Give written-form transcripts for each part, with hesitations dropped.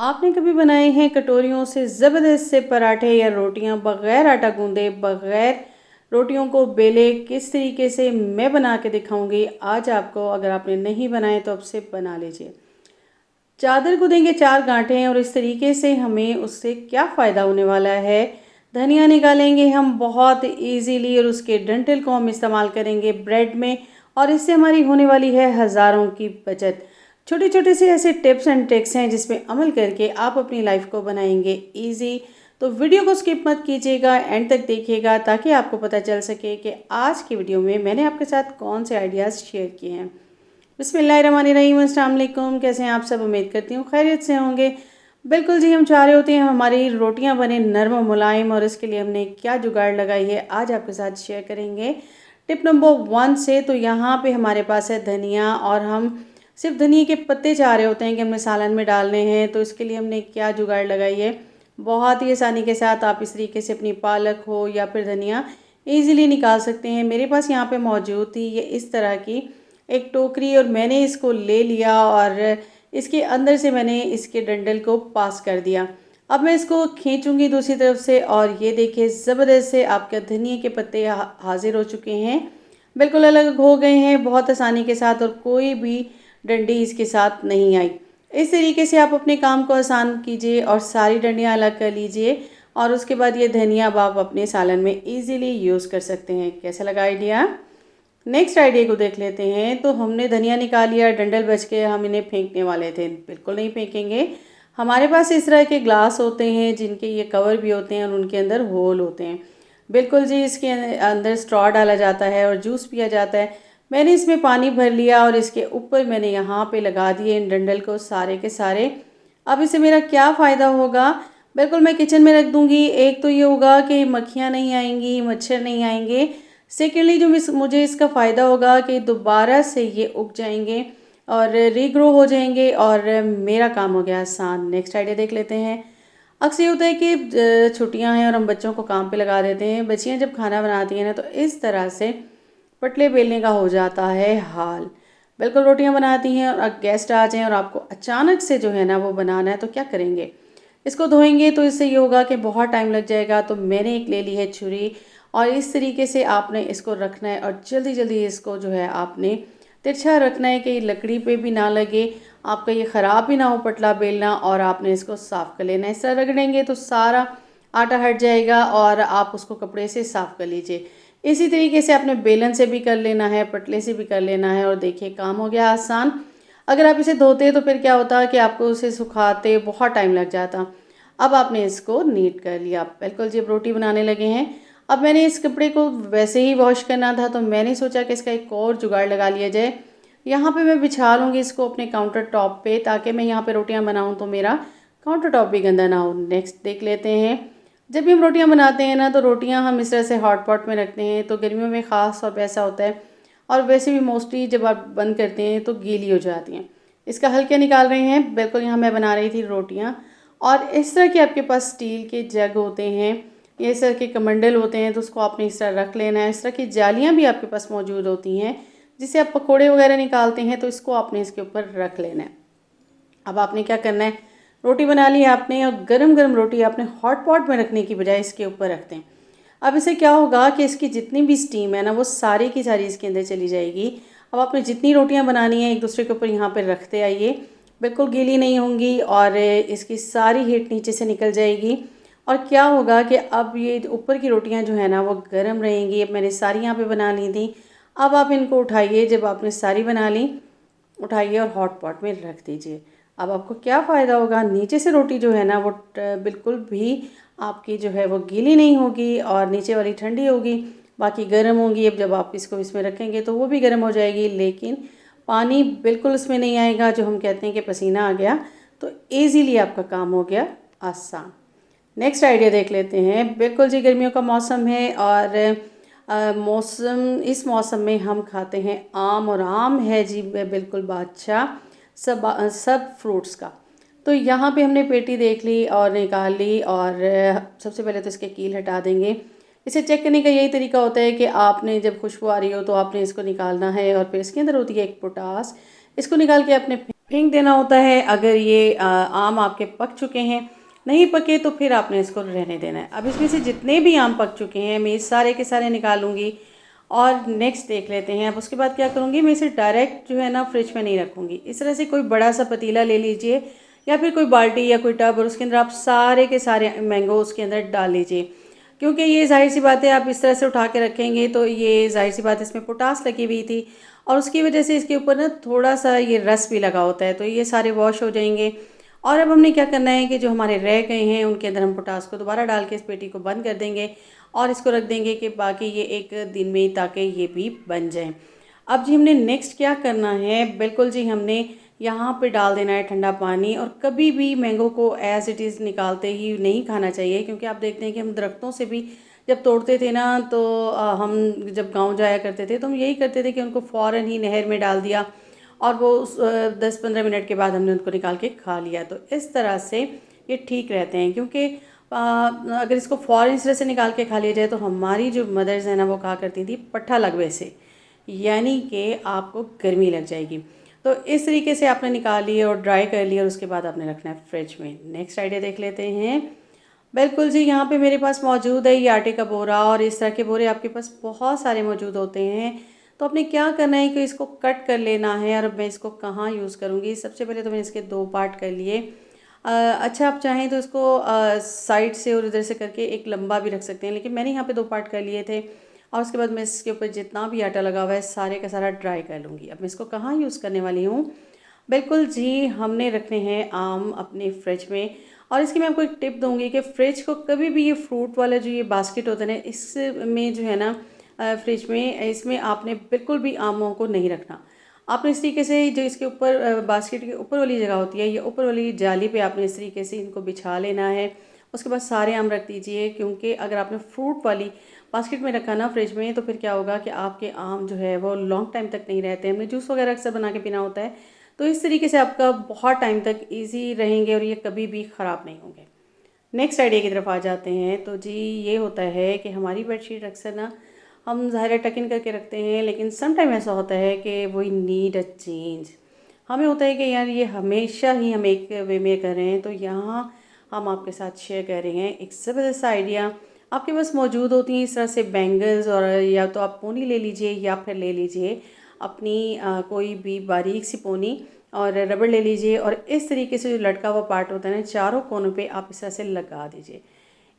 आपने कभी बनाए हैं कटोरियों से ज़बरदस्त से पराठे या रोटियां बग़ैर आटा गूंदे, बग़ैर रोटियों को बेले? किस तरीके से मैं बना के दिखाऊंगी आज आपको। अगर आपने नहीं बनाए तो अब से बना लीजिए। चादर को देंगे चार गांठें और इस तरीके से हमें उससे क्या फ़ायदा होने वाला है। धनिया निकालेंगे हम बहुत इजीली और उसके डंठल को हम इस्तेमाल करेंगे ब्रेड में, और इससे हमारी होने वाली है हज़ारों की बचत। छोटे छोटे से ऐसे टिप्स एंड ट्रिक्स हैं जिसमें अमल करके आप अपनी लाइफ को बनाएंगे इजी। तो वीडियो को स्किप मत कीजिएगा, एंड तक देखिएगा ताकि आपको पता चल सके कि आज की वीडियो में मैंने आपके साथ कौन से आइडियाज़ शेयर किए हैं। बिस्मिल्लाहिर्रहमानिर्रहीम, अस्सलाम वालेकुम। कैसे हैं आप सब? उम्मीद करती हूँ खैरियत से होंगे। बिल्कुल जी, हम चाह रहे होते हैं हमारी रोटियां बने नरम और मुलायम, और इसके लिए हमने क्या जुगाड़ लगाई है आज आपके साथ शेयर करेंगे। टिप नंबर 1 से तो यहाँ पे हमारे पास है धनिया, और हम सिर्फ धनिया के पत्ते चाह रहे होते हैं कि हमने सालन में डालने हैं। तो इसके लिए हमने क्या जुगाड़ लगाई है, बहुत ही आसानी के साथ आप इस तरीके से अपनी पालक हो या फिर धनिया ईज़िली निकाल सकते हैं। मेरे पास यहाँ पे मौजूद थी ये इस तरह की एक टोकरी, और मैंने इसको ले लिया और इसके अंदर से मैंने इसके डंडल को पास कर दिया। अब मैं इसको खींचूंगी दूसरी तरफ से, और ये देखिए ज़बरदस्त से आपके धनिया के पत्ते हाजिर हो चुके हैं, बिल्कुल अलग हो गए हैं बहुत आसानी के साथ, और कोई भी डंडी इसके साथ नहीं आई। इस तरीके से आप अपने काम को आसान कीजिए और सारी डंडियाँ अलग कर लीजिए, और उसके बाद ये धनिया आप अपने सालन में ईज़िली यूज़ कर सकते हैं। कैसा लगा आइडिया? नेक्स्ट आइडिया को देख लेते हैं। तो हमने धनिया निकाल लिया, डंडल बच के हम इन्हें फेंकने वाले थे, बिल्कुल नहीं फेंकेंगे। हमारे पास इस तरह के ग्लास होते हैं जिनके ये कवर भी होते हैं और उनके अंदर होल होते हैं। बिल्कुल जी, इसके अंदर स्ट्रॉ डाला जाता है और जूस पिया जाता है। मैंने इसमें पानी भर लिया और इसके ऊपर मैंने यहाँ पे लगा दिए इन डंडल को सारे के सारे। अब इससे मेरा क्या फ़ायदा होगा, बिल्कुल मैं किचन में रख दूँगी। एक तो ये होगा कि मक्खियाँ नहीं आएंगी, मच्छर नहीं आएंगे। सेकेंडली जो मुझे इसका फ़ायदा होगा कि दोबारा से ये उग जाएंगे और रीग्रो हो जाएंगे, और मेरा काम हो गया आसान। नेक्स्ट आइडिया देख लेते हैं। अक्सर ये होता है कि छुट्टियां हैं और हम बच्चों को काम पे लगा देते हैं। बच्चियां जब खाना बनाती हैं ना, तो इस तरह से पटले बेलने का हो जाता है हाल। बिल्कुल रोटियां बनाती हैं और गेस्ट आ जाएं और आपको अचानक से जो है ना वो बनाना है, तो क्या करेंगे? इसको धोएंगे तो इससे ये होगा कि बहुत टाइम लग जाएगा। तो मैंने एक ले ली है छुरी, और इस तरीके से आपने इसको रखना है और जल्दी जल्दी इसको जो है आपने तिरछा रखना है कि लकड़ी पे भी ना लगे, आपका ये ख़राब भी ना हो पटला बेलना, और आपने इसको साफ़ कर लेना है। इस तरह रगड़ेंगे तो सारा आटा हट जाएगा और आप उसको कपड़े से साफ़ कर लीजिए। इसी तरीके से आपने बेलन से भी कर लेना है, पटले से भी कर लेना है, और देखिए काम हो गया आसान। अगर आप इसे धोते तो फिर क्या होता कि आपको उसे सुखाते बहुत टाइम लग जाता। अब आपने इसको नीट कर लिया। बिल्कुल जब रोटी बनाने लगे हैं, अब मैंने इस कपड़े को वैसे ही वॉश करना था, तो मैंने सोचा कि इसका एक और जुगाड़ लगा लिया जाए। यहाँ पे मैं बिछा लूँगी इसको अपने काउंटर टॉप पे, ताकि मैं यहाँ पे रोटियाँ बनाऊँ तो मेरा काउंटर टॉप भी गंदा ना हो। नेक्स्ट देख लेते हैं। जब भी हम रोटियाँ बनाते हैं ना, तो रोटियाँ हम इस तरह से हॉट पॉट में रखते हैं, तो गर्मियों में ख़ास तौर पे ऐसा होता है, और वैसे भी मोस्टली जब आप बंद करते हैं तो गीली हो जाती हैं। इसका हल क्या निकाल रहे हैं? बिल्कुल यहाँ मैं बना रही थी रोटियाँ, और इस तरह के आपके पास स्टील के जग होते हैं, ये इस तरह के कमंडल होते हैं, तो उसको आपने इस तरह रख लेना है। इस तरह की जालियाँ भी आपके पास मौजूद होती हैं जिससे आप पकोड़े वगैरह निकालते हैं, तो इसको आपने इसके ऊपर रख लेना है। अब आपने क्या करना है, रोटी बना ली आपने, और गरम गरम रोटी आपने हॉट पॉट में रखने की बजाय इसके ऊपर रखते हैं। अब इससे क्या होगा कि इसकी जितनी भी स्टीम है ना, वो सारी की सारी इसके अंदर चली जाएगी। अब आपने जितनी रोटियां बनानी है एक दूसरे के ऊपर यहाँ पर रखते आइए, बिल्कुल गीली नहीं होंगी, और इसकी सारी हीट नीचे से निकल जाएगी। और क्या होगा कि अब ये ऊपर की रोटियां जो है ना वो गर्म रहेंगी। अब मैंने सारी यहाँ पे बना ली थी। अब आप इनको उठाइए, जब आपने सारी बना ली उठाइए और हॉट पॉट में रख दीजिए। अब आपको क्या फ़ायदा होगा, नीचे से रोटी जो है ना वो बिल्कुल भी आपकी जो है वो गीली नहीं होगी, और नीचे वाली ठंडी होगी, बाकी गर्म होगी। अब जब आप इसको इसमें रखेंगे तो वो भी गर्म हो जाएगी, लेकिन पानी बिल्कुल उसमें नहीं आएगा, जो हम कहते हैं कि पसीना आ गया। तो ईज़िली आपका काम हो गया आसान। नेक्स्ट आइडिया देख लेते हैं। बिल्कुल जी, गर्मियों का मौसम है, और इस मौसम में हम खाते हैं आम, और आम है जी बिल्कुल बादशाह सब फ्रूट्स का। तो यहाँ पे हमने पेटी देख ली और निकाल ली, और सबसे पहले तो इसके कील हटा देंगे। इसे चेक करने का यही तरीका होता है कि आपने जब खुशबू आ रही हो तो आपने इसको निकालना है, और फिर इसके अंदर होती है एक पोटास, इसको निकाल के आपने फेंक देना होता है। अगर ये आम आपके पक चुके हैं, नहीं पके तो फिर आपने इसको रहने देना है। अब इसमें से जितने भी आम पक चुके हैं मैं सारे के सारे निकालूंगी और नेक्स्ट देख लेते हैं। अब उसके बाद क्या करूँगी, मैं इसे डायरेक्ट जो है ना फ्रिज में नहीं रखूँगी। इस तरह से कोई बड़ा सा पतीला ले लीजिए या फिर कोई बाल्टी या कोई टब, और उसके अंदर आप सारे के सारे मैंगो उसके अंदर डाल लीजिए। क्योंकि ये ज़ाहिर सी बात है, आप इस तरह से उठा के रखेंगे तो ये ज़ाहिर सी बात है इसमें पोटास लगी हुई थी और उसकी वजह से इसके ऊपर ना थोड़ा सा ये रस भी लगा होता है, तो ये सारे वॉश हो जाएंगे। और अब हमने क्या करना है कि जो हमारे रह गए हैं उनके अंदर हम पोटास को दोबारा डाल के इस पेटी को बंद कर देंगे और इसको रख देंगे कि बाकी ये एक दिन में ताकि ये भी बन जाए। अब जी हमने नेक्स्ट क्या करना है, बिल्कुल जी हमने यहाँ पे डाल देना है ठंडा पानी। और कभी भी मैंगो को एज इट इज़ निकालते ही नहीं खाना चाहिए, क्योंकि आप देखते हैं कि हम दरख्तों से भी जब तोड़ते थे ना तो हम जब गांव जाया करते थे तो हम यही करते थे कि उनको फ़ौरन ही नहर में डाल दिया और वो 10-15 मिनट के बाद हमने उनको निकाल के खा लिया। तो इस तरह से ये ठीक रहते हैं, क्योंकि अगर इसको फ़ौरन इस तरह से निकाल के खा लिया जाए तो हमारी जो मदर्स हैं ना वो कहा करती थी पट्ठा लगवे से, यानी कि आपको गर्मी लग जाएगी। तो इस तरीके से आपने निकाल लिए और ड्राई कर लिया और उसके बाद आपने रखना है फ्रिज में। नेक्स्ट आइडिया देख लेते हैं। बिल्कुल जी, यहाँ पे मेरे पास मौजूद है ये आटे का बोरा, और इस तरह के बोरे आपके पास बहुत सारे मौजूद होते हैं। तो आपने क्या करना है कि इसको कट कर लेना है। और मैं इसको कहाँ यूज़ करूँगी, सबसे पहले तो मैंने इसके 2 पार्ट कर लिए। अच्छा, आप चाहें तो इसको साइड से और इधर से करके एक लंबा भी रख सकते हैं, लेकिन मैंने यहाँ पे 2 पार्ट कर लिए थे। और उसके बाद मैं इसके ऊपर जितना भी आटा लगा हुआ है सारे का सारा ड्राई कर लूँगी। अब मैं इसको कहाँ यूज़ करने वाली हूँ, बिल्कुल जी हमने रखने हैं आम अपने फ्रिज में। और इसकी मैं आपको एक टिप दूंगी कि फ्रिज को कभी भी ये फ्रूट वाला जो ये बास्केट होता है ना, इसमें जो है ना फ्रिज में इसमें आपने बिल्कुल भी आमों को नहीं रखना। आपने इस तरीके से जो इसके ऊपर बास्केट के ऊपर वाली जगह होती है, ये ऊपर वाली जाली पे आपने इस तरीके से इनको बिछा लेना है। उसके बाद सारे आम रख दीजिए, क्योंकि अगर आपने फ्रूट वाली बास्केट में रखा ना फ्रिज में तो फिर क्या होगा कि आपके आम जो है वो लॉन्ग टाइम तक नहीं रहते। हमने जूस वगैरह अक्सर बना के पीना होता है, तो इस तरीके से आपका बहुत टाइम तक इजी रहेंगे और ये कभी भी ख़राब नहीं होंगे। नेक्स्ट आइडिया की तरफ आ जाते हैं। तो जी ये होता है कि हमारी बेडशीट अक्सर ना हम ज़ाहिर टक इन करके रखते हैं, लेकिन सम टाइम ऐसा होता है कि वी नीड अ चेंज। हमें होता है कि यार ये हमेशा ही हम एक वे में कर रहे हैं, तो यहाँ हम आपके साथ शेयर कर रहे हैं एक ज़बरदस्त आइडिया। आपके पास मौजूद होती हैं इस तरह से बैंगल्स, और या तो आप पोनी ले लीजिए या फिर ले लीजिए अपनी कोई भी बारीक सी पोनी और रबड़ ले लीजिए, और इस तरीके से जो लटका हुआ पार्ट होता है ना चारों कोनों पे आप इस तरह से लगा दीजिए।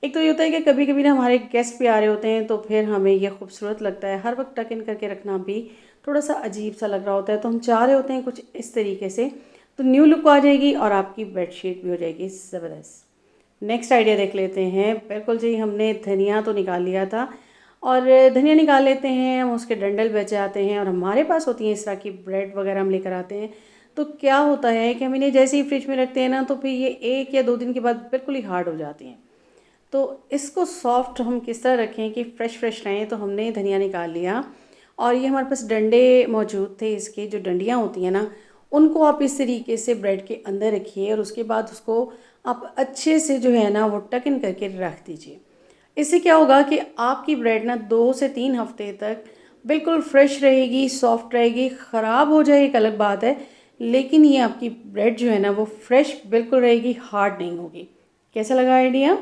एक तो ये होता है कि कभी कभी ना हमारे गेस्ट भी आ रहे होते हैं तो फिर हमें ये खूबसूरत लगता है। हर वक्त टक इन करके रखना भी थोड़ा सा अजीब सा लग रहा होता है, तो हम चाह रहे होते हैं कुछ इस तरीके से, तो न्यू लुक आ जाएगी और आपकी बेडशीट भी हो जाएगी ज़बरदस्त। नेक्स्ट आइडिया देख लेते हैं। बिल्कुल जी हमने धनिया तो निकाल लिया था, और धनिया निकाल लेते हैं, हम उसके डंडल बच जाते हैं, और हमारे पास होती है इस तरह की ब्रेड वगैरह हम लेकर आते हैं। तो क्या होता है कि हम इन्हें जैसे ही फ्रिज में रखते हैं ना तो फिर ये 1 या 2 दिन के बाद बिल्कुल ही हार्ड हो जाती हैं। तो इसको सॉफ्ट हम किस तरह रखें कि फ़्रेश फ़्रेश रहें, तो हमने धनिया निकाल लिया और ये हमारे पास डंडे मौजूद थे, इसके जो डंडियाँ होती हैं ना उनको आप इस तरीके से ब्रेड के अंदर रखिए, और उसके बाद उसको आप अच्छे से जो है ना वो टक इन करके रख दीजिए। इससे क्या होगा कि आपकी ब्रेड ना 2 से 3 हफ्ते तक बिल्कुल फ्रेश रहेगी, सॉफ्ट रहेगी। ख़राब हो जाए एक अलग बात है, लेकिन ये आपकी ब्रेड जो है ना वो फ्रेश बिल्कुल रहेगी, हार्ड नहीं होगी। कैसा लगा आइडिया?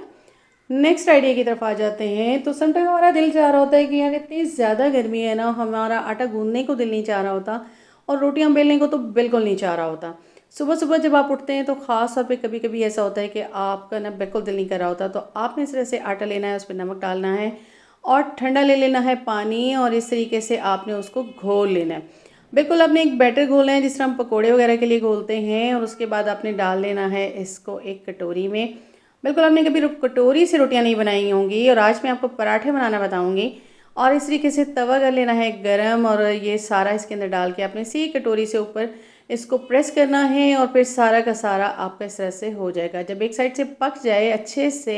नेक्स्ट आइडिया की तरफ आ जाते हैं। तो समटाइम हमारा दिल चाह रहा होता है कि यार इतनी ज़्यादा गर्मी है ना, हमारा आटा गूंदने को दिल नहीं चाह रहा होता और रोटियां बेलने को तो बिल्कुल नहीं चाह रहा होता। सुबह सुबह जब आप उठते हैं तो ख़ास तौर पे कभी कभी ऐसा होता है कि आपका ना बिल्कुल दिल नहीं कर रहा होता, तो आपने इस तरह से आटा लेना है, उस पर नमक डालना है और ठंडा ले लेना है पानी, और इस तरीके से आपने उसको घोल लेना है। बिल्कुल आपने एक बैटर घोलना है जिस तरह हम पकोड़े वगैरह के लिए घोलते हैं, और उसके बाद आपने डाल लेना है इसको एक कटोरी में। बिल्कुल आपने कभी कटोरी से रोटियां नहीं बनाई होंगी, और आज मैं आपको पराठे बनाना बताऊंगी। और इस तरीके से तवा कर लेना है गरम, और ये सारा इसके अंदर डाल के आपने इसी कटोरी से ऊपर इसको प्रेस करना है, और फिर सारा का सारा आपका इस तरह से हो जाएगा। जब एक साइड से पक जाए अच्छे से,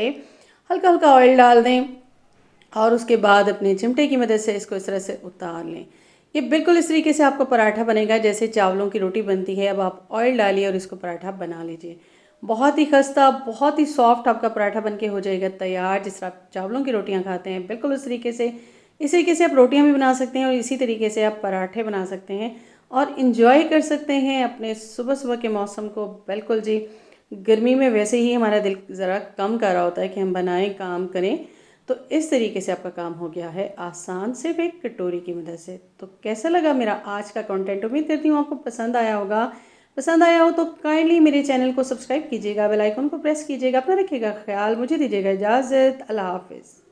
हल्का हल्का ऑयल डाल दें और उसके बाद अपने चिमटे की मदद से इसको इस तरह से उतार लें। ये बिल्कुल इस तरीके से आपका पराठा बनेगा जैसे चावलों की रोटी बनती है। अब आप ऑयल डालिए और इसको पराठा बना लीजिए। बहुत ही खस्ता, बहुत ही सॉफ्ट आपका पराठा बनके हो जाएगा तैयार। जिस तरह आप चावलों की रोटियां खाते हैं बिल्कुल उस तरीके से, इस तरीके से आप रोटियां भी बना सकते हैं और इसी तरीके से आप पराठे बना सकते हैं। और इन्जॉय कर सकते हैं अपने सुबह सुबह के मौसम को। बिल्कुल जी, गर्मी में वैसे ही हमारा दिल ज़रा कम कर रहा होता है कि हम बनाएं, काम करें। तो इस तरीके से आपका काम हो गया है आसान, सिर्फ एक कटोरी की मदद से। तो कैसा लगा मेरा आज का कंटेंट? उम्मीद करती हूँ आपको पसंद आया होगा। पसंद आया हो तो काइंडली मेरे चैनल को सब्सक्राइब कीजिएगा, बेल आइकन को प्रेस कीजिएगा। अपना रखिएगा ख्याल, मुझे दीजिएगा इजाज़त। अल्लाह हाफिज़।